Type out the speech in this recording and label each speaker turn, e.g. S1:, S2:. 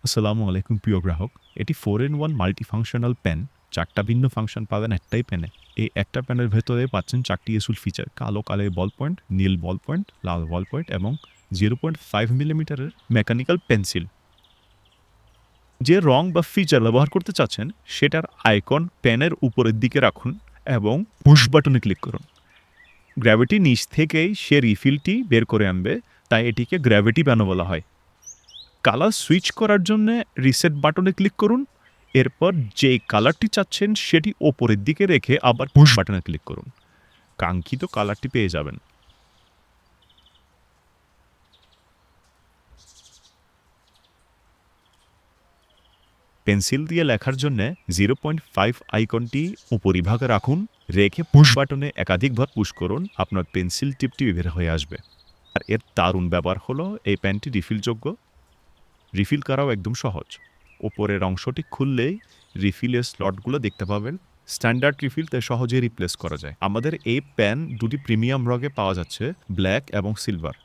S1: আসসালামু আলাইকুম প্রিয় গ্রাহক। এটি 4 in 1 মাল্টিফাংশনাল পেন। ৪ টা ভিন্ন ফাংশন পাবেন একটাই পেনে। এই একটা পেনের ভেতরে পাচ্ছেন ৪ টি ইউজফুল ফিচার। কালো কালের বল পয়েন্ট, নীল বল পয়েন্ট, লাল বল পয়েন্ট এবং 0.5 মিলিমিটারের মেকানিক্যাল পেন্সিল। যে রং বা ফিচার ব্যবহার করতে চাচ্ছেন সেটার আইকন পেনের উপরের দিকে রাখুন এবং পুশ বাটনে ক্লিক করুন। গ্র্যাভিটি নিচ থেকেই সে রিফিলটি বের করে আনবে, তাই এটিকে গ্র্যাভিটি পেনও বলা হয়। কালার সুইচ করার জন্য রিসেট বাটনে ক্লিক করুন। এরপর যে কালারটি চাচ্ছেন সেটি ওপরের দিকে রেখে আবার পুশ বাটনে ক্লিক করুন। কাঙ্ক্ষিত কালারটি পেয়ে যাবেন। পেন্সিল দিয়ে লেখার জন্য 0.5 আইকনটি উপরিভাগে রাখুন, রেখে পুশ বাটনে একাধিকবার পুশ করুন। আপনার পেন্সিল টিপটি বের হয়ে আসবে। আর এর দারুণ ব্যাপার হলো এই পেনটি রিফিলযোগ্য। রিফিল করাও একদম সহজ। ওপরের অংশটি খুললেই রিফিলের স্লটগুলো দেখতে পাবেন। স্ট্যান্ডার্ড রিফিল তাই সহজেই রিপ্লেস করা যায়। আমাদের এই পেন দুটি প্রিমিয়াম রঙে পাওয়া যাচ্ছে, ব্ল্যাক এবং সিলভার।